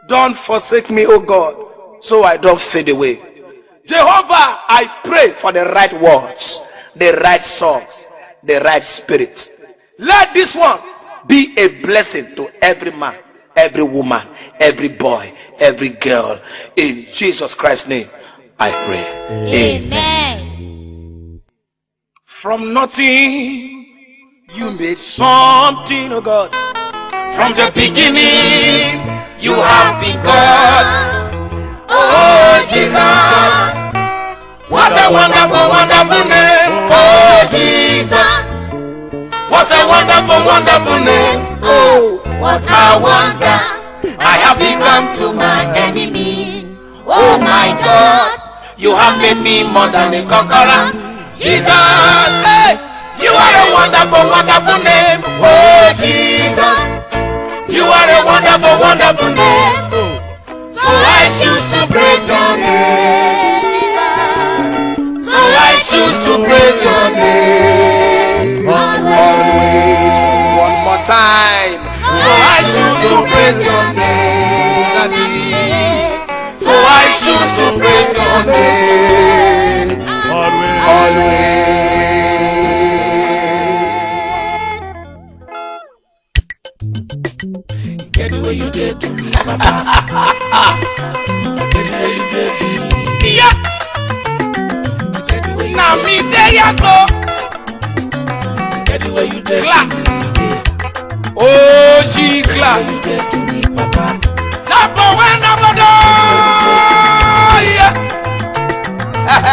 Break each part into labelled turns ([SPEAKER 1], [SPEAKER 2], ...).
[SPEAKER 1] Don't forsake me, O God, so I don't fade away. Jehovah, I pray for the right words, the right songs, the right spirit. Let this one be a blessing to every man, every woman, every boy, every girl. In Jesus Christ's name, I pray. Amen. From nothing, you made something, oh God. From the beginning, you have been God. Oh Jesus, what a wonderful, wonderful name. Oh Jesus, what a wonderful, wonderful name. Oh, what a wonder I have become to my enemy. Oh my God, you have made me more than a conqueror. Jesus, hey, you are a wonderful, wonderful name. Oh Jesus, you are a wonderful, wonderful name. So I choose to praise your name. So I choose to praise your name. Always. One more time. So I choose to praise your name. So I choose to praise your name. Always. Get the way you did to me, Papa. Get the way you did to me. Yeah. Get the way you now me there, yeah, so. Get the way you did. Clerck. Oh, G Clerck. You did to me, Papa. Zapo when I'm yeah.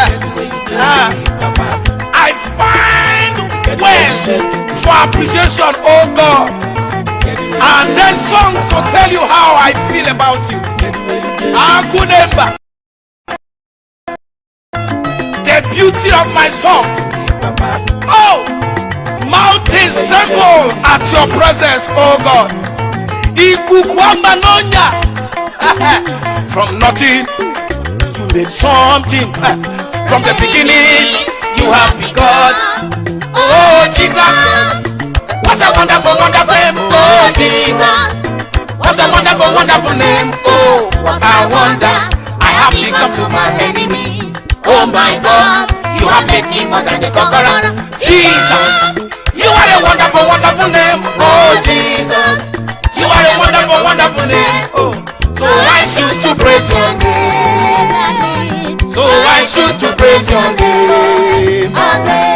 [SPEAKER 1] Get the way you did to me, Papa. I find words for appreciation, oh God. And then songs to tell you how I feel about you. Good neighbor. The beauty of my song. Oh, mountains tremble at your presence, oh God. From nothing, you made something. From the beginning, you have been God. Oh Jesus, what a wonderful, wonderful name. Oh Jesus, what a wonderful, wonderful name. Oh, what a wonder I have become to my enemy. Oh my God, you have made me more than a conqueror. Jesus, you are a wonderful, wonderful name. Oh Jesus, you are a wonderful, wonderful name. Oh, so I choose to praise your name. So I choose to praise your name.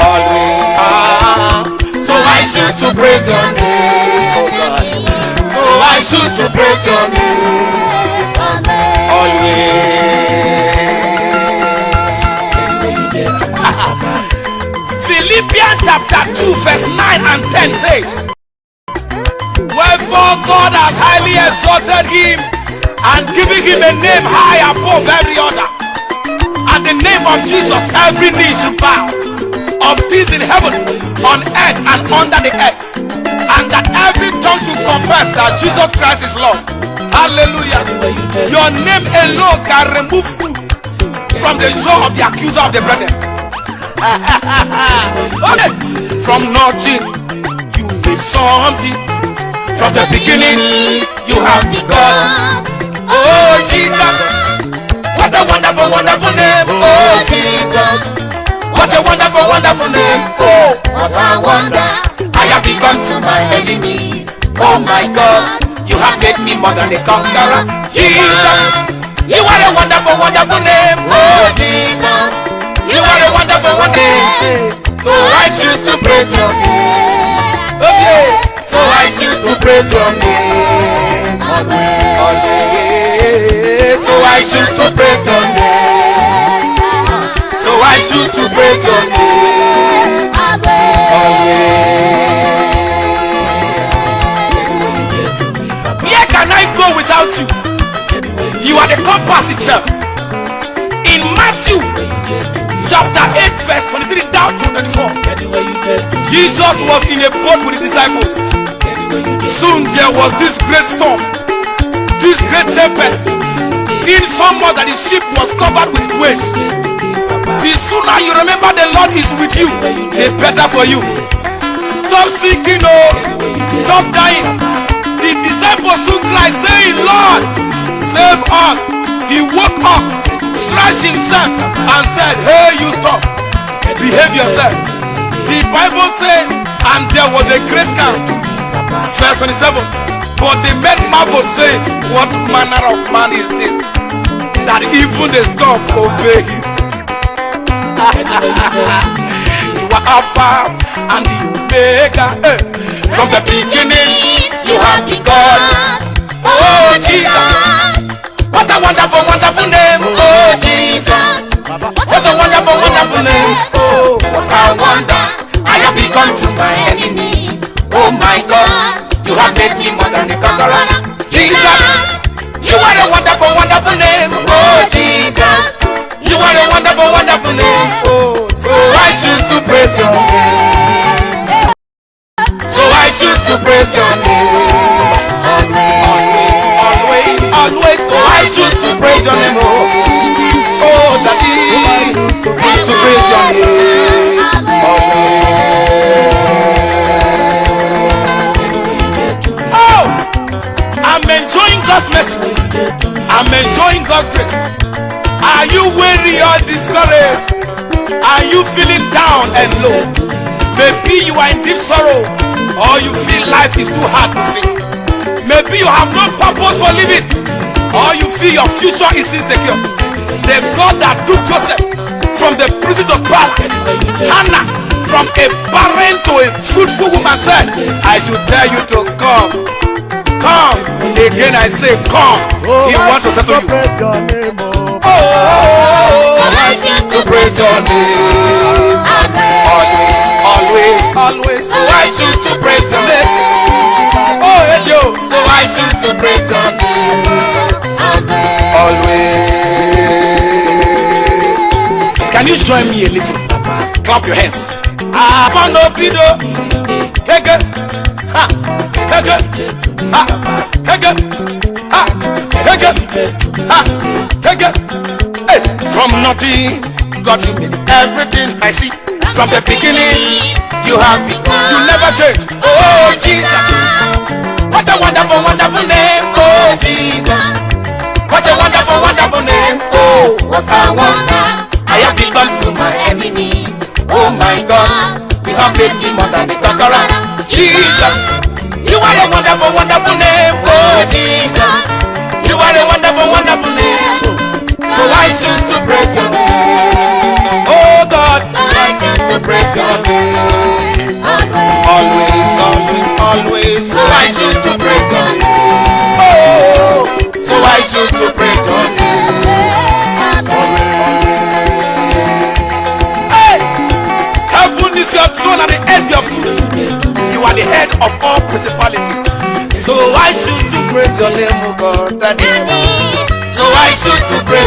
[SPEAKER 1] Always. So I choose to praise your name, oh God. So I choose to praise your name, always. Philippians chapter 2 verse 9 and 10 says, wherefore God has highly exalted him and given him a name high above every other. At the name of Jesus, every knee should bow, of things in heaven, on earth, and under the earth, and that every tongue should confess that Jesus Christ is Lord. Hallelujah. Your name alone can remove you from the jaw of the accuser of the brethren. Okay. From nothing, you made something. From the beginning, you have begun. Oh Jesus, what a wonderful, wonderful name. Oh Jesus, what a wonderful, wonderful name. Oh, what a wonder I have become to my enemy. Oh my God, you have made me more than a conqueror. Jesus, you are a wonderful, wonderful name. Oh Jesus, you are a wonderful, wonderful name. So I choose to praise your name. Okay. So I choose to praise your name. Always. So I choose to praise your name. So I choose to praise your name. Always. Where can I go without you? You are the compass itself. In Matthew chapter 8 verse 23 down to 24, Jesus was in a boat with the disciples. Soon there was this great storm, this great tempest, insomuch that the ship was covered with waves. The sooner you remember the Lord is with you, the better for you. Stop sinking, oh, stop dying. The disciples soon cried, saying, Lord, save us. He woke up, stretched himself, and said, hey, you stop, behave yourself. The Bible says, and there was a great calm. Verse 27. But they made marvel, saying, what manner of man is this, that even the storm obey him? You are Alpha and the Omega. From the beginning, you have begun. Oh, Jesus. What a wonderful, wonderful name. Oh, Jesus. What a wonderful, wonderful name. Oh, what a wonder. I have become to my enemy. Oh, my God. You have made me more than a conqueror. Jesus. You are a wonderful, wonderful name. Oh, Jesus. You are a wonderful, wonderful name. Oh, so I choose to praise your name. So I choose to praise your name. Always, always, always. So I choose to praise your name. Oh, Daddy, to praise your name. Oh, I'm enjoying God's mercy. I'm enjoying God's grace. Are you weary or discouraged? Are you feeling down and low? Maybe you are in deep sorrow, or you feel life is too hard to face. Maybe you have no purpose for living, or you feel your future is insecure. The God that took Joseph from the prison to palace, Hannah from a barren to a fruitful woman, said, I should tell you to come. Come. Again I say come. He wants to settle you. To praise your name. Always, always, always. So I choose to praise your name. Oh, hey, yo. So I choose to praise your name. Always. Can you join me a little? Clap your hands. Abanopido. Hege. Ha. Hege. Ha. Hege. Ha. Hege. Ha. Hege. Hey. From nothing, God, you made everything I see. From the beginning, you have been. You never change. Oh, Jesus. What a wonderful, wonderful name. Oh, Jesus. What a wonderful, wonderful name. Oh, what a wonder. I have become to my enemy. Oh, my God. You have made me more than the conqueror. Jesus. You are a wonderful, wonderful name. Oh, Jesus. You are a wonderful, wonderful name. So I choose to praise your name. Oh God, I choose to praise your name. Always, always, always. So I choose to praise your name. Oh, so I choose to praise your name. Hey, heaven is your throne and the earth your footstool. You are the head of all principalities. So I choose to praise your name, oh God, Daddy. So I choose to praise